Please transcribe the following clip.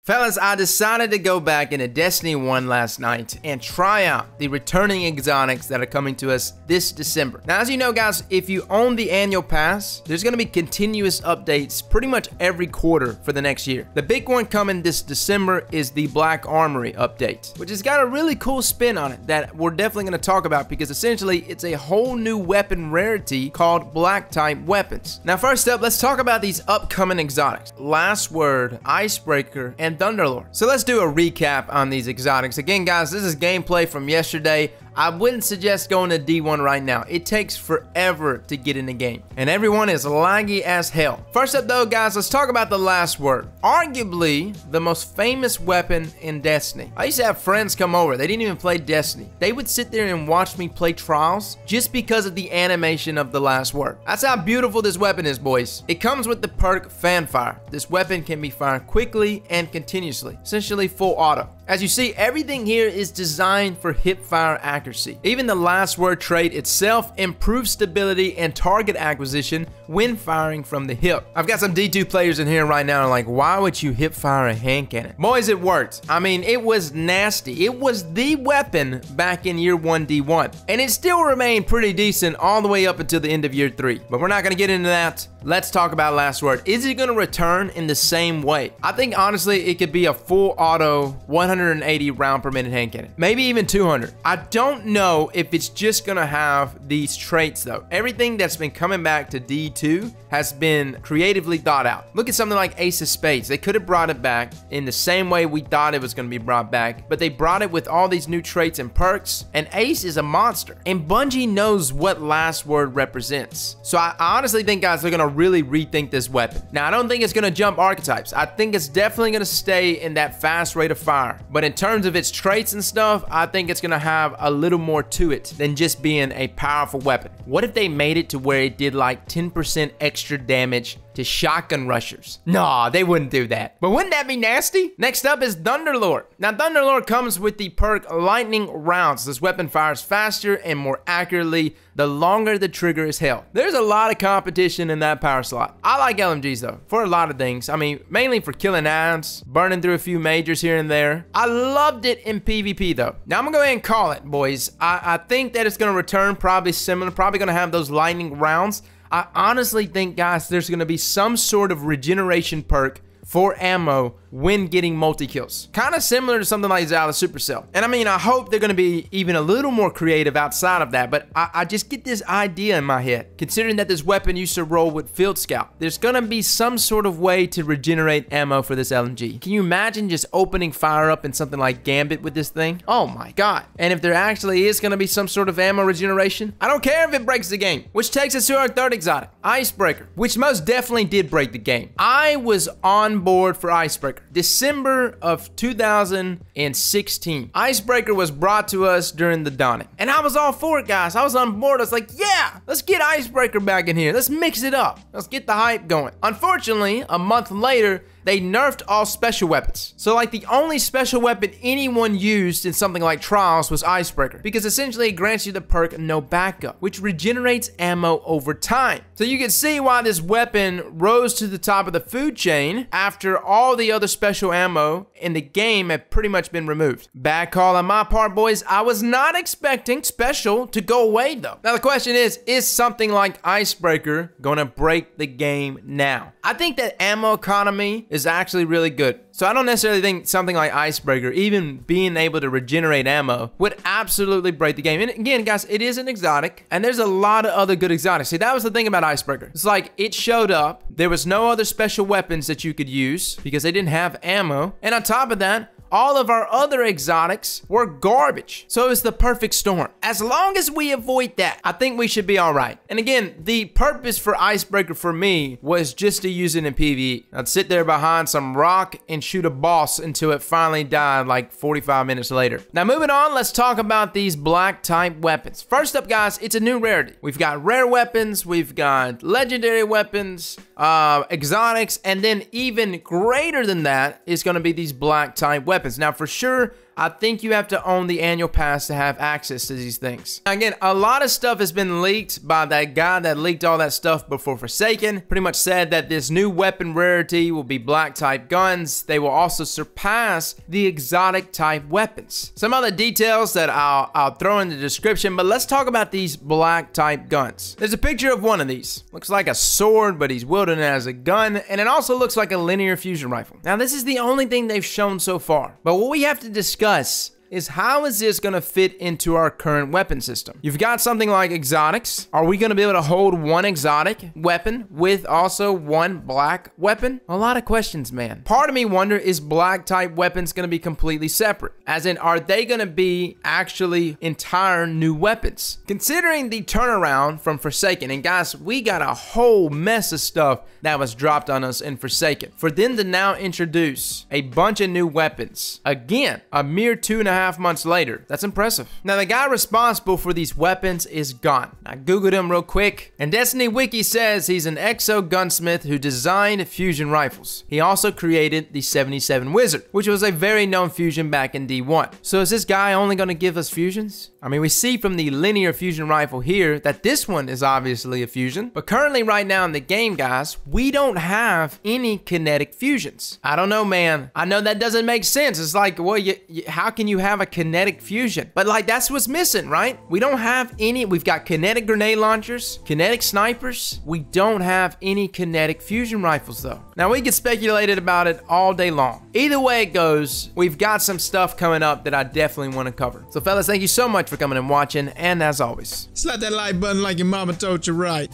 Fellas, I decided to go back into Destiny 1 last night and try out the returning exotics that are coming to us this December. Now, as you know, guys, if you own the annual pass, there's going to be continuous updates pretty much every quarter for the next year. The big one coming this December is the Black Armory update, which has got a really cool spin on it that we're definitely going to talk about because essentially it's a whole new weapon rarity called black type weapons. Now, first up, let's talk about these upcoming exotics. Last Word, Icebreaker, and Thunderlord. So let's do a recap on these exotics. Again, guys, this is gameplay from yesterday. I wouldn't suggest going to D1 right now. It takes forever to get in the game, and everyone is laggy as hell. First up though, guys, let's talk about the Last Word. Arguably the most famous weapon in Destiny. I used to have friends come over. They didn't even play Destiny. They would sit there and watch me play Trials just because of the animation of the Last Word. That's how beautiful this weapon is, boys. It comes with the perk Fanfire. This weapon can be fired quickly and continuously, essentially full auto. As you see, everything here is designed for hip fire accuracy. Even the Last Word trait itself improves stability and target acquisition when firing from the hip. I've got some D2 players in here right now and like, why would you hip fire a hand cannon? Boys, it worked. I mean, it was nasty. It was the weapon back in year 1 D1. And it still remained pretty decent all the way up until the end of year 3. But we're not gonna get into that. Let's talk about Last Word. Is it gonna return in the same way? I think honestly, it could be a full auto 180 round per minute hand cannon. Maybe even 200. I don't know if it's just gonna have these traits though. Everything that's been coming back to D2 has been creatively thought out. Look at something like Ace of Spades. They could have brought it back in the same way we thought it was gonna be brought back, but they brought it with all these new traits and perks, and Ace is a monster. And Bungie knows what Last Word represents. So I honestly think, guys, they're gonna really rethink this weapon. Now, I don't think it's gonna jump archetypes. I think it's definitely gonna stay in that fast rate of fire. But in terms of its traits and stuff, I think it's gonna have a little more to it than just being a powerful weapon. What if they made it to where it did like 10% extra damage to shotgun rushers? Nah, they wouldn't do that. But wouldn't that be nasty? Next up is Thunderlord. Now, Thunderlord comes with the perk Lightning Rounds. This weapon fires faster and more accurately the longer the trigger is held. There's a lot of competition in that power slot. I like LMGs though, for a lot of things. I mean, mainly for killing ads, burning through a few majors here and there. I loved it in PvP though. Now I'm gonna go ahead and call it, boys. I think that it's gonna return probably similar, probably gonna have those lightning rounds. I honestly think, guys, there's gonna be some sort of regeneration perk for ammo when getting multi-kills. Kind of similar to something like Zala Supercell. And I mean, I hope they're gonna be even a little more creative outside of that, but I just get this idea in my head. Considering that this weapon used to roll with Field Scout, there's gonna be some sort of way to regenerate ammo for this LMG. Can you imagine just opening fire up in something like Gambit with this thing? Oh my god. And if there actually is gonna be some sort of ammo regeneration, I don't care if it breaks the game. Which takes us to our third exotic, Icebreaker, which most definitely did break the game. I was on board for Icebreaker. December of 2016. Icebreaker was brought to us during the dawning. And I was all for it, guys. I was on board. I was like, yeah, let's get Icebreaker back in here. Let's mix it up. Let's get the hype going. Unfortunately, a month later, they nerfed all special weapons. So like the only special weapon anyone used in something like Trials was Icebreaker, because essentially it grants you the perk No Backup, which regenerates ammo over time. So you can see why this weapon rose to the top of the food chain after all the other special ammo in the game had pretty much been removed. Bad call on my part, boys. I was not expecting special to go away though. Now the question is something like Icebreaker gonna break the game now? I think that ammo economy is actually really good. So I don't necessarily think something like Icebreaker, even being able to regenerate ammo, would absolutely break the game. And again, guys, it is an exotic, and there's a lot of other good exotics. See, that was the thing about Icebreaker. It's like, it showed up, there was no other special weapons that you could use because they didn't have ammo, and on top of that, all of our other exotics were garbage. So it's the perfect storm. As long as we avoid that, I think we should be all right. And again, the purpose for Icebreaker for me was just to use it in PvE. I'd sit there behind some rock and shoot a boss until it finally died like 45 minutes later. Now moving on, let's talk about these black type weapons. First up, guys, it's a new rarity. We've got rare weapons, we've got legendary weapons, exotics, and then even greater than that is gonna be these black type weapons. Now for sure, I think you have to own the annual pass to have access to these things. Again, a lot of stuff has been leaked by that guy that leaked all that stuff before Forsaken. Pretty much said that this new weapon rarity will be black type guns. They will also surpass the exotic type weapons. Some other details that I'll throw in the description, but let's talk about these black type guns. There's a picture of one of these. Looks like a sword, but he's wielding it as a gun, and it also looks like a linear fusion rifle. Now, this is the only thing they've shown so far, but what we have to discuss is how is this going to fit into our current weapon system? You've got something like exotics. Are we going to be able to hold one exotic weapon with also one black weapon? A lot of questions, man. Part of me wonder, is black type weapons going to be completely separate? As in, are they going to be actually entire new weapons? Considering the turnaround from Forsaken, and guys, we got a whole mess of stuff that was dropped on us in Forsaken. For them to now introduce a bunch of new weapons, again, a mere 2.5 months later, that's impressive. Now, the guy responsible for these weapons is gone. I googled him real quick, and Destiny Wiki says he's an exo gunsmith who designed fusion rifles. He also created the 77 Wizard, which was a very known fusion back in D1. So is this guy only going to give us fusions? I mean, we see from the linear fusion rifle here that this one is obviously a fusion, but currently right now in the game, guys, we don't have any kinetic fusions. I don't know, man. I know that doesn't make sense. It's like, well, how can you have a kinetic fusion? But like, that's what's missing, right? We don't have any. We've got kinetic grenade launchers, kinetic snipers. We don't have any kinetic fusion rifles though. Now, we get speculated about it all day long. Either way it goes, we've got some stuff coming up that I definitely want to cover. So fellas, thank you so much for coming and watching, and as always, slap that like button like your mama told you right.